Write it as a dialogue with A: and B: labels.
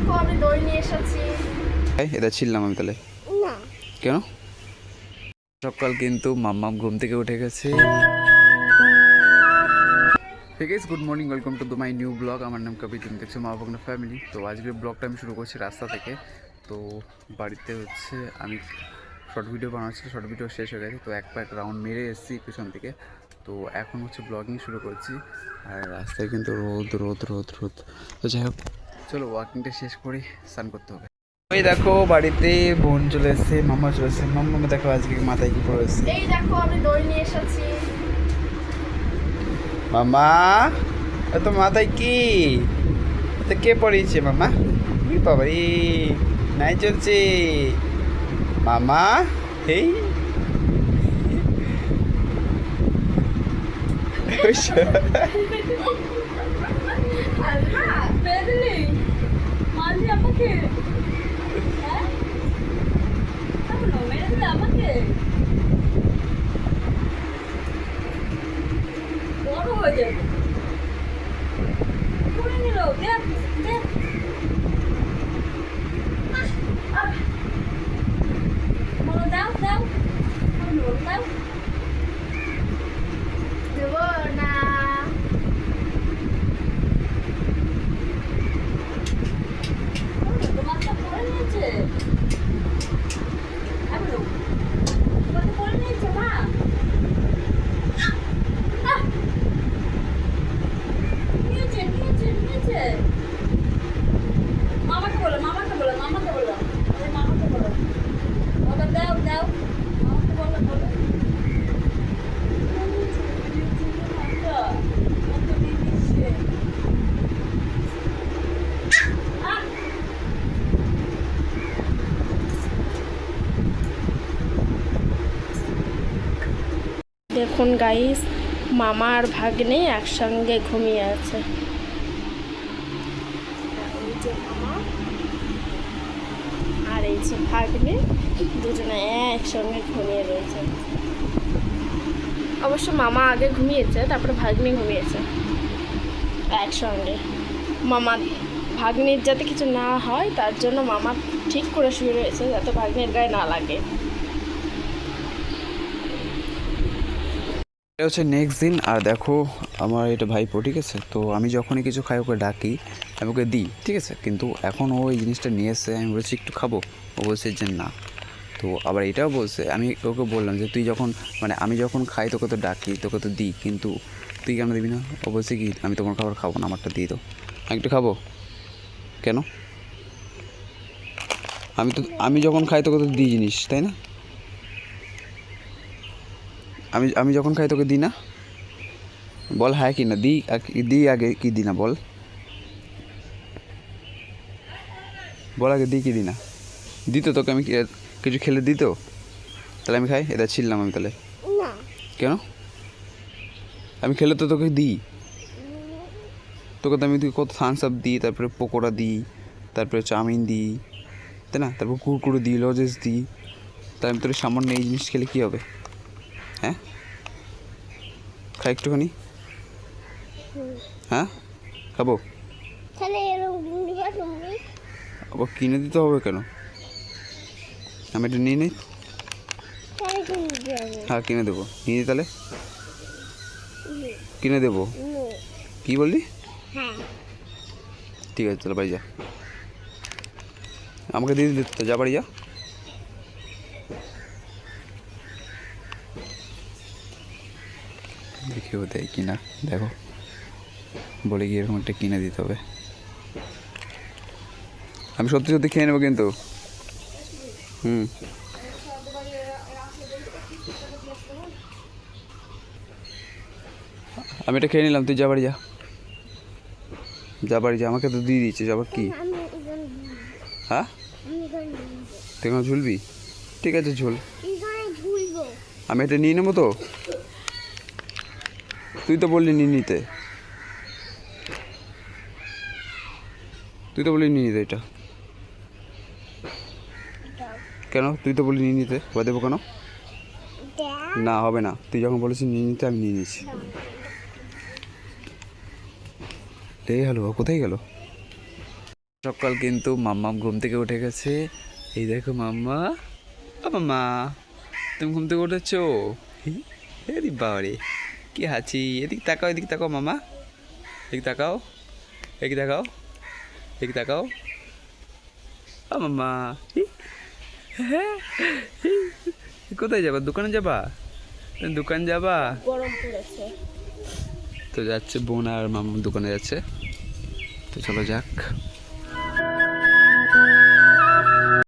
A: দেখো আমি দই নিয়ে এসেছি।
B: এটা ছিলাম আমি তাহলে
A: না
B: কেন? সকাল কিন্তু মাম্মাম ঘুম থেকে উঠে গেছে। Hey guys, good morning, welcome to my new blog. আমার নাম কবি, তুমি দেখছো মা বাবা ফ্যামিলি। তো আজকের ব্লগটা আমি শুরু করছি রাস্তা থেকে। তো বাড়িতে হচ্ছে আমি শর্ট ভিডিও বানাচ্ছি, শর্ট ভিডিও শেষ হয়ে গেছে। তো এক রাউন্ড মেরে এসেছি পেছন থেকে। তো এখন হচ্ছে ব্লগিং শুরু করছি। আর রাস্তায় কিন্তু রোদ রোদ রোদ রোদ। তো যাই হোক, চলো ওয়াকিংটা শেষ করি, স্নান করতে হবে। ওই দেখো বাড়িতে বোন চলে এসেছে, মাম্মা চলে এসেছে। মাম্মা দেখো আজকে মাথায় কি পড়ে এসেছে।
A: এই দেখো আমি দই নিয়ে এসেছি।
B: মামা তো মাথায় কি তো কে পড়িয়েছে মামা? বাবা রে, নাই চলছে মামা। এই
A: বড় হয়ে যাবে। করে নিল, দেখ দেখ। বলো দাও দাও, বলো দাও। দেব না। তোমার তো করে নিয়েছে। তোমার তো করে নিয়েছে মা। নিয়েছে নিয়েছে নিয়েছে। মামাকে বলো, মামাকে বলো, মামাকে বলো, মামাকে বলো। বলো দাও দাও, মামাকে বলো বলো। দেখুন গাইস, মামা আর ভাগ্নে একসঙ্গে ঘুমিয়ে আছে। এই যে মামা আর এই যে ভাগ্নে, দুজনে একসঙ্গে ঘুমিয়ে রয়েছে। অবশ্য মামা আগে ঘুমিয়েছে, তারপরে ভাগ্নে ঘুমিয়েছে একসঙ্গে। মামা ভাগ্নির যাতে কিছু না হয় তার জন্য মামা ঠিক করে শুয়ে রয়েছে, যাতে ভাগ্নির গায়ে না লাগে।
B: এটা হচ্ছে নেক্সট দিন। আর দেখো আমার এটা ভাইপো, ঠিক আছে। তো আমি যখনই কিছু খাই ওকে ডাকি, আমি ওকে দিই, ঠিক আছে। কিন্তু এখন ও এই জিনিসটা নিয়ে এসে, আমি বলছি একটু খাবো, ও বলছে যে না। তো আবার এটাও বলছে, আমি ওকে বললাম যে তুই যখন মানে আমি যখন খাই তোকে তো ডাকি, তোকে তো দিই, কিন্তু তুই কেন দিবি না? ও বলছে কি আমি তোমার খাবার খাবো না, আমারটা দিয়ে দাও। আমি একটু খাবো কেন? আমি যখন খাই তোকে তো দিই জিনিস, তাই না? আমি যখন খাই তোকে দিই না? বল হ্যাঁ কি না, দিই আগে কি দিই না বল, বল আগে দিই কি দিই না? দিত তোকে আমি কিছু খেলে দিত, তাহলে আমি খাই? এটা ছিলাম আমি তাহলে
A: না
B: কেন? আমি খেলে তো তোকে দিই, তোকে তো আমি কত থামস আপ দিই, তারপরে পকোড়া দিই, তারপরে চাউমিন দিই, তাই না? তারপর কুরকুরে দিই, লজেস দিই। তাই আমি তোর সামান্য এই জিনিস খেলে কী হবে? হ্যাঁ, খাই একটুখানি। হ্যাঁ খাবো।
A: তাহলে এরকম দিবা তুমি?
B: আবার কিনে দিতে হবে কেন? আমি এটা নিয়ে নিই।
A: তাহলে কি নিতে হবে?
B: হ্যাঁ কিনে দেবো, নিয়ে নিই তাহলে, কিনে দেবো। কী বললি?
A: হ্যাঁ
B: ঠিক আছে তাহলে বাড়ি যা, আমাকে দিয়ে দিতে যা, বাড়ি যা। দেখি ও দেয় কিনা, দেখো বলে গিয়ে এরকম একটা কিনে দিতে হবে। আমি সত্যি সত্যি খেয়ে নেবো কিন্তু। আমি এটা খেয়ে নিলাম, তুই যা বাড়ি যা, যা বাড়ি যা, আমাকে তো দিয়ে দিচ্ছে আবার কি? হ্যাঁ তুই এখন ঝুলবি? ঠিক আছে ঝুল, আমি এটা নিয়ে নেবো তো। তুই তো বললি নিয়ে নিতে, তুই তো বললি নিয়ে নিতে এটা। কেন? তুই তো বললি নিয়ে নিতে, বা দেবো কেন? না হবে না, তুই যখন বলেছিস নিয়ে নিতে আমি নিয়ে নিচ্ছি। লে গেল, কোথায় গেল? সকাল কিন্তু মাম্মা ঘুম থেকে উঠে গেছে। এই দেখো মাম্মা, ও মাম্মা তুমি ঘুম থেকে উঠেছো? এদি বাবারে কি হাঁচি! এদিক তাকাও, এদিক তাকাও মামা, এদিক তাকাও, এদিক তাকাও, এদিক তাকাও। ও মাম্মা কোথায় যাবা? দোকানে যাবা? তুমি দোকান যাবা?
A: গরম পড়েছে।
B: তো যাচ্ছে বোন আর মামা দোকানে যাচ্ছে। তো চলো যাক।